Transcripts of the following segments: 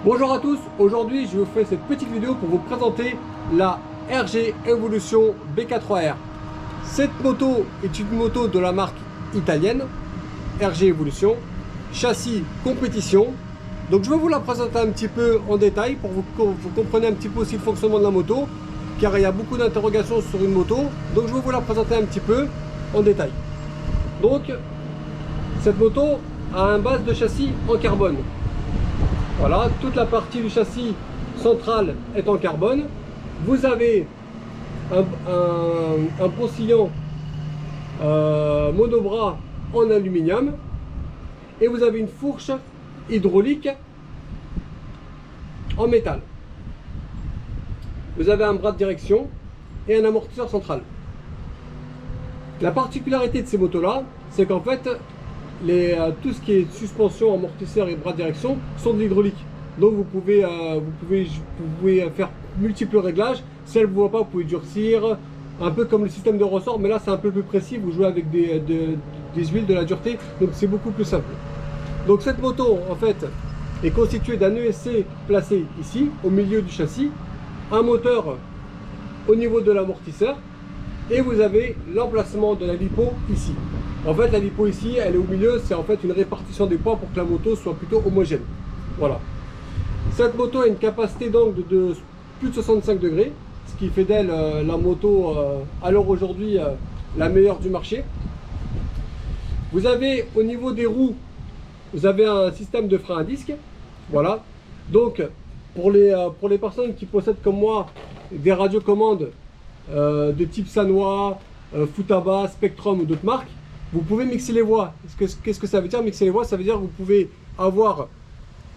Bonjour à tous, aujourd'hui je vous fais cette petite vidéo pour vous présenter la RG Evolution BK3R. Cette moto est une moto de la marque italienne, RG Evolution, châssis compétition. Donc je vais vous la présenter un petit peu en détail pour que vous compreniez un petit peu aussi le fonctionnement de la moto, car il y a beaucoup d'interrogations sur une moto, donc je vais vous la présenter un petit peu en détail. Donc cette moto a un base de châssis en carbone. Voilà, toute la partie du châssis central est en carbone. Vous avez un postillon monobras en aluminium. Et vous avez une fourche hydraulique en métal. Vous avez un bras de direction et un amortisseur central. La particularité de ces motos-là, c'est qu'en fait, tout ce qui est suspension, amortisseur et bras de direction sont de l'hydraulique. Donc vous pouvez faire multiples réglages. Si elle ne vous voit pas, vous pouvez durcir, un peu comme le système de ressort, mais là c'est un peu plus précis, vous jouez avec des huiles, de la dureté, donc c'est beaucoup plus simple. Donc cette moto en fait est constituée d'un ESC placé ici, au milieu du châssis, un moteur au niveau de l'amortisseur, et vous avez l'emplacement de la lipo ici. En fait, la lipo ici, elle est au milieu, c'est en fait une répartition des poids pour que la moto soit plutôt homogène. Voilà. Cette moto a une capacité d'angle de plus de 65 degrés, ce qui fait d'elle la moto, à l'heure aujourd'hui, la meilleure du marché. Vous avez au niveau des roues, vous avez un système de frein à disque. Voilà. Donc, pour les personnes qui possèdent comme moi des radiocommandes de type Sanwa, Futaba, Spectrum ou d'autres marques, vous pouvez mixer les voies. Qu'est-ce que ça veut dire mixer les voies? Ça veut dire que vous pouvez avoir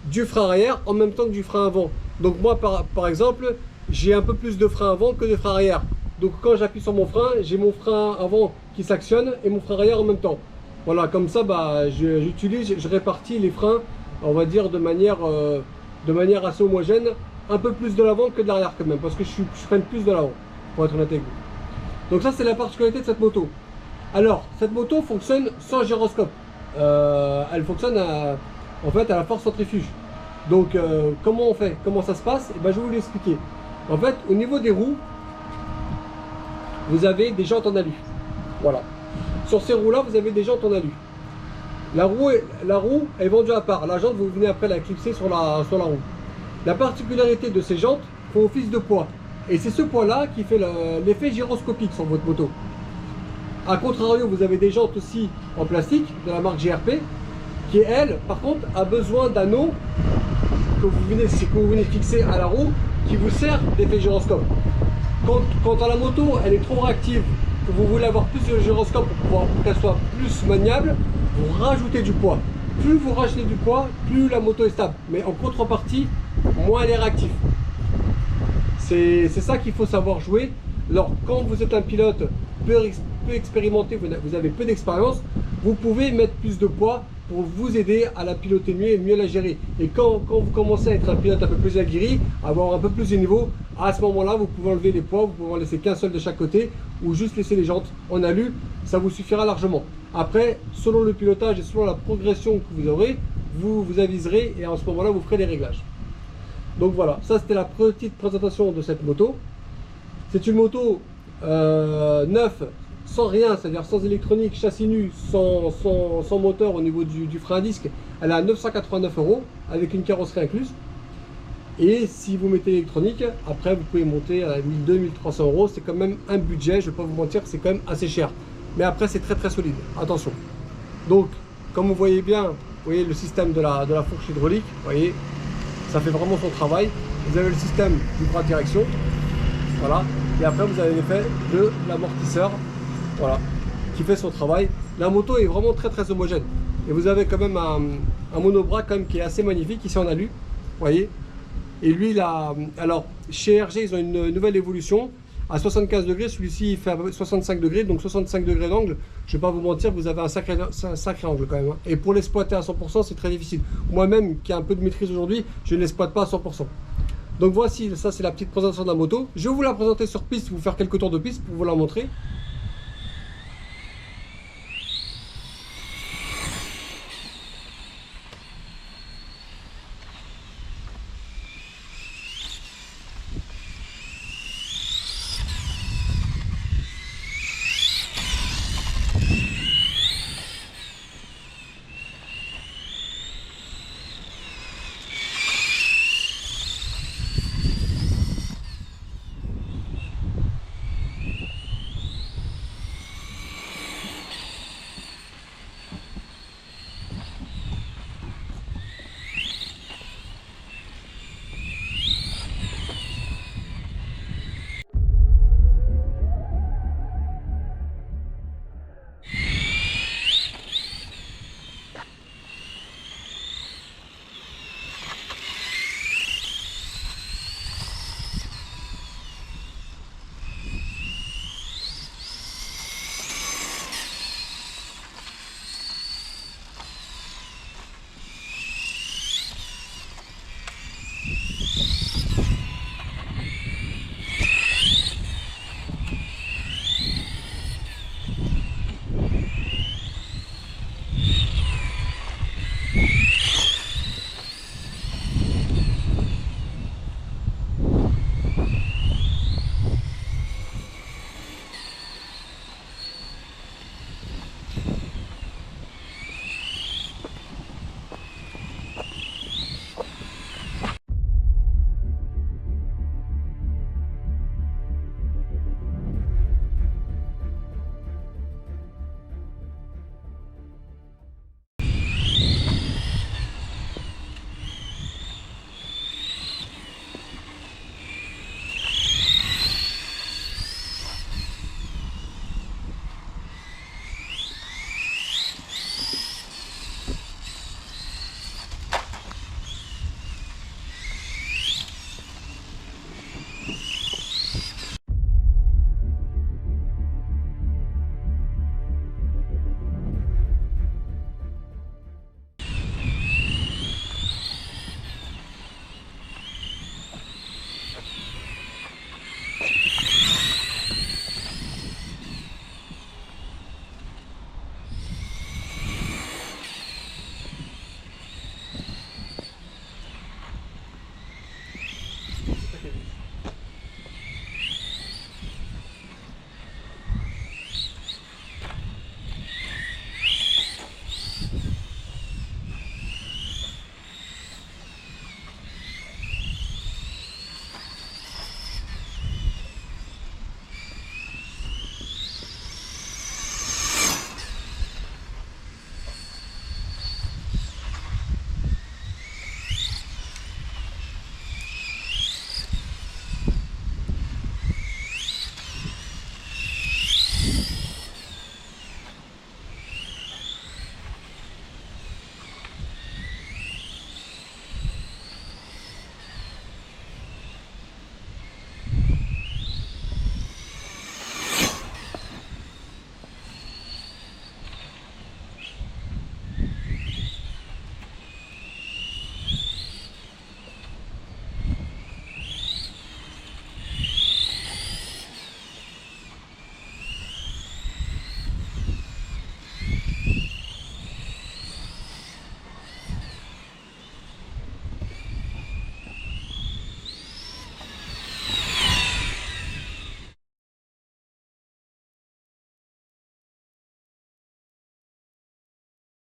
du frein arrière en même temps que du frein avant. Donc moi par exemple, j'ai un peu plus de frein avant que de frein arrière. Donc quand j'appuie sur mon frein, j'ai mon frein avant qui s'actionne et mon frein arrière en même temps. Voilà, comme ça je répartis les freins, on va dire de manière assez homogène, un peu plus de l'avant que de l'arrière quand même, parce que je freine plus de l'avant, pour être honnête avec vous. Donc ça c'est la particularité de cette moto. Alors, cette moto fonctionne sans gyroscope. Elle fonctionne en fait à la force centrifuge. Donc, comment on fait? Comment ça se passe? Et ben, je vais vous l'expliquer. En fait, au niveau des roues, vous avez des jantes en alu. Voilà. Sur ces roues-là, vous avez des jantes en alu. La roue est vendue à part. La jante, vous venez après la clipser sur la roue. La particularité de ces jantes font office de poids. Et c'est ce poids-là qui fait l'effet gyroscopique sur votre moto. A contrario, vous avez des jantes aussi en plastique de la marque GRP qui, elle, par contre, a besoin d'anneaux que vous venez fixer à la roue qui vous sert d'effet gyroscope. Quand à la moto, elle est trop réactive, que vous voulez avoir plus de gyroscope pour qu'elle soit plus maniable, vous rajoutez du poids. Plus vous rajoutez du poids, plus la moto est stable. Mais en contrepartie, moins elle est réactive. C'est ça qu'il faut savoir jouer. Alors, quand vous êtes un pilote peu expérimenté, vous avez peu d'expérience, vous pouvez mettre plus de poids pour vous aider à la piloter mieux et mieux la gérer. Et quand vous commencez à être un pilote un peu plus aguerri, avoir un peu plus de niveau, à ce moment-là, vous pouvez enlever les poids, vous pouvez en laisser qu'un seul de chaque côté ou juste laisser les jantes en alu, ça vous suffira largement. Après, selon le pilotage et selon la progression que vous aurez, vous aviserez et à ce moment-là, vous ferez les réglages. Donc voilà, ça c'était la petite présentation de cette moto. C'est une moto neuve, sans rien, c'est-à-dire sans électronique, châssis nu, sans moteur au niveau du frein à disque. Elle est à 989 € avec une carrosserie incluse. Et si vous mettez l'électronique, après vous pouvez monter à 1200-1300 €. C'est quand même un budget, je ne vais pas vous mentir, c'est quand même assez cher. Mais après c'est très solide, attention. Donc, comme vous voyez bien, vous voyez le système de la fourche hydraulique, vous voyez, ça fait vraiment son travail. Vous avez le système du bras de direction, voilà. Et après vous avez l'effet de l'amortisseur, voilà, qui fait son travail. La moto est vraiment très homogène. Et vous avez quand même un monobras quand même qui est assez magnifique, ici en alu, vous voyez. Et lui, alors chez RG, ils ont une nouvelle évolution. À 75 degrés, celui-ci il fait à peu près 65 degrés, donc 65 degrés d'angle. Je ne vais pas vous mentir, vous avez un sacré angle quand même. Hein. Et pour l'exploiter à 100%, c'est très difficile. Moi-même, qui ai un peu de maîtrise aujourd'hui, je ne l'exploite pas à 100%. Donc voici, ça c'est la petite présentation de la moto. Je vais vous la présenter sur piste, vous faire quelques tours de piste pour vous la montrer.